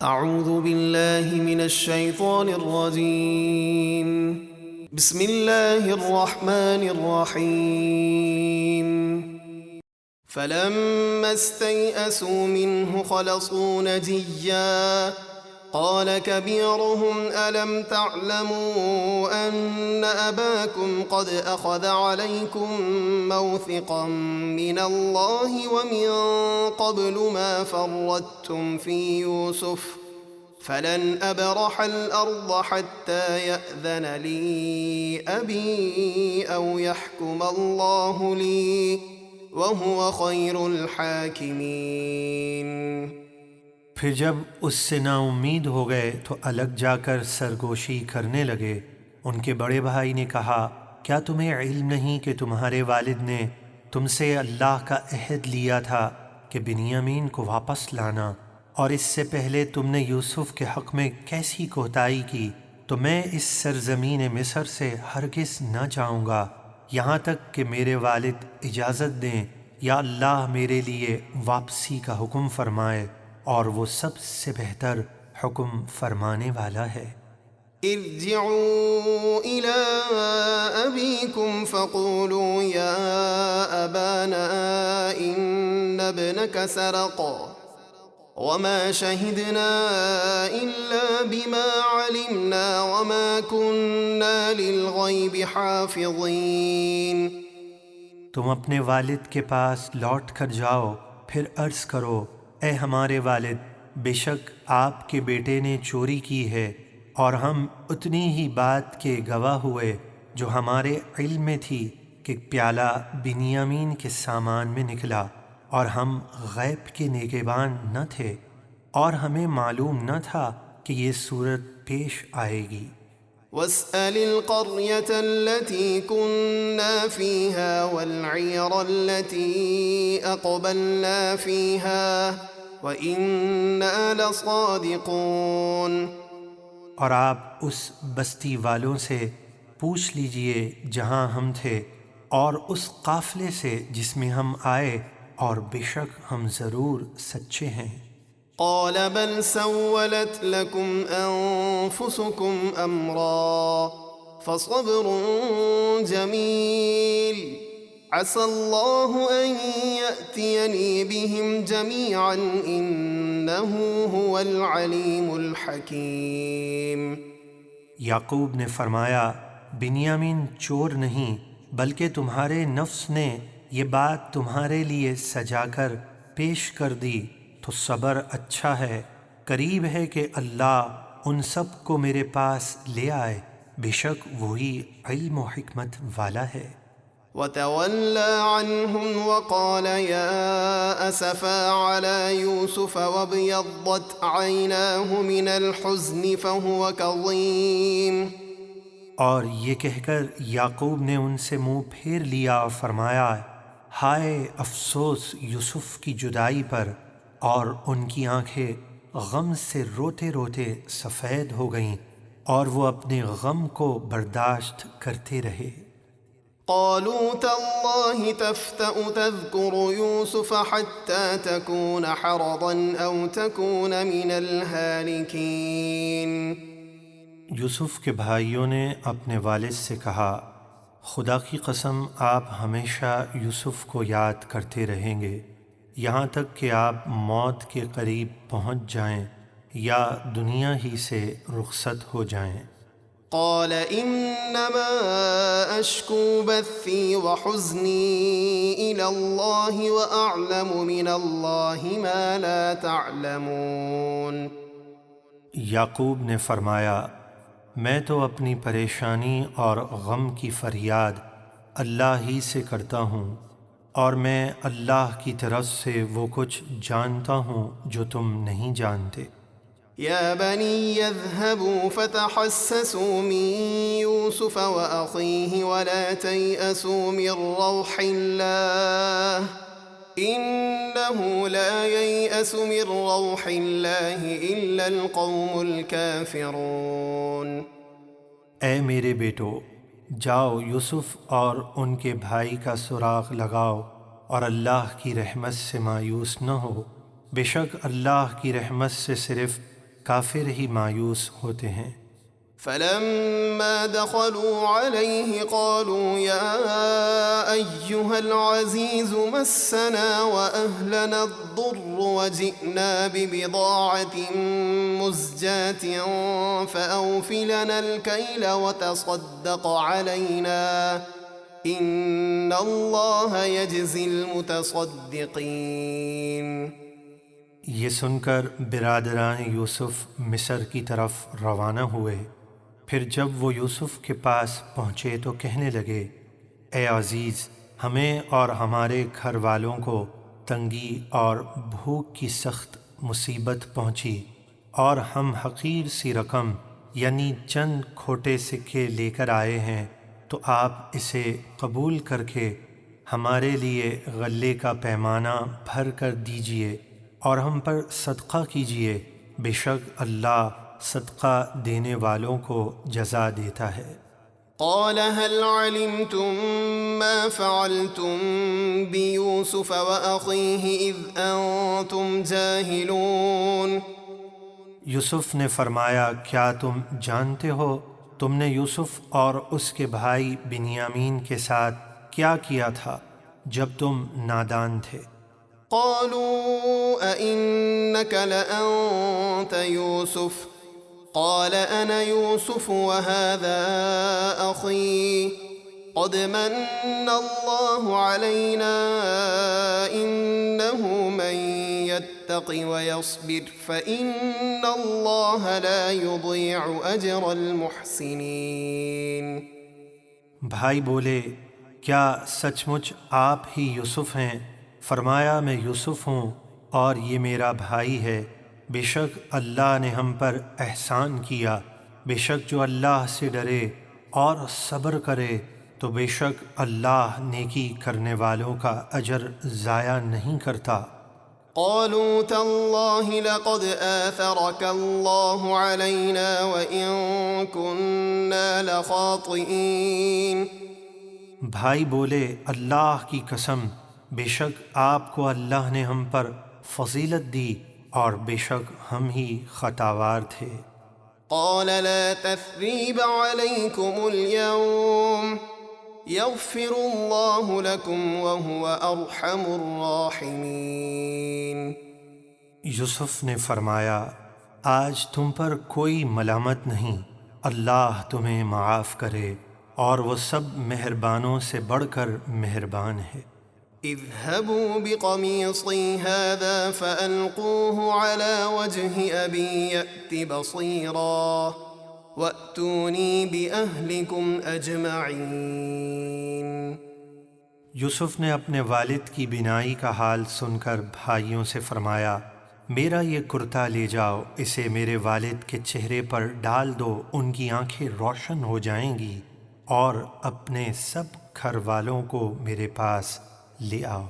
اعوذ باللہ من الشیطان الرجیم بسم اللہ الرحمن الرحیم فلما استيئسوا منه خلصوا نجيا قال كبيرهم ألم تعلموا أن أباكم قد أخذ عليكم موثقا من الله ومن قبل ما فرطتم في يوسف فلن أبرح الأرض حتى يأذن لي أبي أو يحكم الله لي وهو خير الحاكمين۔ پھر جب اس سے نا امید ہو گئے تو الگ جا کر سرگوشی کرنے لگے۔ ان کے بڑے بھائی نے کہا، کیا تمہیں علم نہیں کہ تمہارے والد نے تم سے اللہ کا عہد لیا تھا کہ بنیامین کو واپس لانا، اور اس سے پہلے تم نے یوسف کے حق میں کیسی کوتاہی کی، تو میں اس سرزمین مصر سے ہرگز نہ جاؤں گا یہاں تک کہ میرے والد اجازت دیں یا اللہ میرے لیے واپسی کا حکم فرمائے، اور وہ سب سے بہتر حکم فرمانے والا ہے۔ ارجعوا إلى أبيكم فقولوا يا أبانا إن ابنك سرق وما شهدنا إلا بما علمنا وما كنا للغيب حافظين۔ تم اپنے والد کے پاس لوٹ کر جاؤ، پھر عرض کرو، اے ہمارے والد، بے شک آپ کے بیٹے نے چوری کی ہے، اور ہم اتنی ہی بات کے گواہ ہوئے جو ہمارے علم میں تھی کہ پیالہ بنیامین کے سامان میں نکلا، اور ہم غیب کے نگہبان نہ تھے، اور ہمیں معلوم نہ تھا کہ یہ صورت پیش آئے گی۔ واسأل القرية التي كنا فيها والعير التي أقبلنا فيها وإنا لصادقون۔ اور آپ اس بستی والوں سے پوچھ لیجئے جہاں ہم تھے، اور اس قافلے سے جس میں ہم آئے، اور بے شک ہم ضرور سچے ہیں۔ قال بل سولت لكم أنفسكم أمرا فصبر جميل عسى الله أن يأتيني بهم جميعا إنه هو العليم الحكيم۔ یعقوب نے فرمایا، بنیامین چور نہیں، بلکہ تمہارے نفس نے یہ بات تمہارے لیے سجا کر پیش کر دی، تو صبر اچھا ہے، قریب ہے کہ اللہ ان سب کو میرے پاس لے آئے، بے شک وہی علم و حکمت والا ہے۔ وتولى عنهم وقال يا أسفا على يوسف وابيضت عيناه من الحزن فهو كظيم۔ اور یہ کہہ کر یعقوب نے ان سے منہ پھیر لیا اور فرمایا، ہائے افسوس یوسف کی جدائی پر، اور ان کی آنکھیں غم سے روتے روتے سفید ہو گئیں، اور وہ اپنے غم کو برداشت کرتے رہے۔ قالوا تالله تفتأ تذكر يوسف حتى تكون حرضا أو تكون من الهالكين۔ یوسف کے بھائیوں نے اپنے والد سے کہا، خدا کی قسم آپ ہمیشہ یوسف کو یاد کرتے رہیں گے، یہاں تک کہ آپ موت کے قریب پہنچ جائیں یا دنیا ہی سے رخصت ہو جائیں۔ قال انما اشكو بثي وحزني الى الله واعلم من الله ما لا تعلمون۔ یعقوب نے فرمایا، میں تو اپنی پریشانی اور غم کی فریاد اللہ ہی سے کرتا ہوں، اور میں اللہ کی طرف سے وہ کچھ جانتا ہوں جو تم نہیں جانتے۔ يا بني اذهبوا فتحسسوا من يوسف وأخيه ولا تيأسوا من روح الله إنه لا ييأس من روح الله إلا القوم الكافرون۔ اے میرے بیٹو، جاؤ یوسف اور ان کے بھائی کا سراغ لگاؤ، اور اللہ کی رحمت سے مایوس نہ ہو، بے شک اللہ کی رحمت سے صرف کافر ہی مایوس ہوتے ہیں۔ فلما دخلوا عليه قالوا يا أيها العزيز مسنا وأهلنا الضر وجئنا ببضاعة مزجاة فأوف لنا الكيل وتصدق علينا إن الله يجزي المتصدقين۔ یہ سن کر برادران یوسف مصر کی طرف روانہ ہوئے۔ پھر جب وہ یوسف کے پاس پہنچے تو کہنے لگے، اے عزیز، ہمیں اور ہمارے گھر والوں کو تنگی اور بھوک کی سخت مصیبت پہنچی، اور ہم حقیر سی رقم یعنی چند کھوٹے سکے لے کر آئے ہیں، تو آپ اسے قبول کر کے ہمارے لیے غلے کا پیمانہ بھر کر دیجئے اور ہم پر صدقہ کیجئے، بے شک اللہ صدقہ دینے والوں کو جزا دیتا ہے۔ قال هل علمتم ما فعلتم بيوسف وأخيه إذ أنتم جاهلون؟ یوسف نے فرمایا، کیا تم جانتے ہو تم نے یوسف اور اس کے بھائی بنیامین کے ساتھ کیا کیا تھا جب تم نادان تھے؟ قالوا أئنك لأنت يوسف قال أنا يوسف وهذا أخي قد من الله علينا إنه من يتق ويصبر فإن الله لا يضيع أجر المحسنين۔ بھائی بولے، کیا سچ مچ آپ ہی یوسف ہیں؟ فرمایا، میں یوسف ہوں اور یہ میرا بھائی ہے، بے شک اللہ نے ہم پر احسان کیا، بے شک جو اللہ سے ڈرے اور صبر کرے تو بے شک اللہ نیکی کرنے والوں کا اجر ضائع نہیں کرتا۔ قالوا تالله لقد آثرك الله علينا وإن كنا لخاطئين۔ بھائی بولے، اللہ کی قسم، بے شک آپ کو اللہ نے ہم پر فضیلت دی اور بے شک ہم ہی خطاوار تھے۔ قال لا تثريب عليكم اليوم يغفر الله لكم وهو أرحم الراحمين۔ یوسف نے فرمایا، آج تم پر کوئی ملامت نہیں، اللہ تمہیں معاف کرے اور وہ سب مہربانوں سے بڑھ کر مہربان ہے۔ اذهبوا بقميصي هذا فألقوه على وجه أبي يأت بصيرا وأتوني بأهلكم أجمعين۔ یوسف نے اپنے والد کی بینائی کا حال سن کر بھائیوں سے فرمایا، میرا یہ کرتا لے جاؤ، اسے میرے والد کے چہرے پر ڈال دو، ان کی آنکھیں روشن ہو جائیں گی، اور اپنے سب گھر والوں کو میرے پاس لے آؤ۔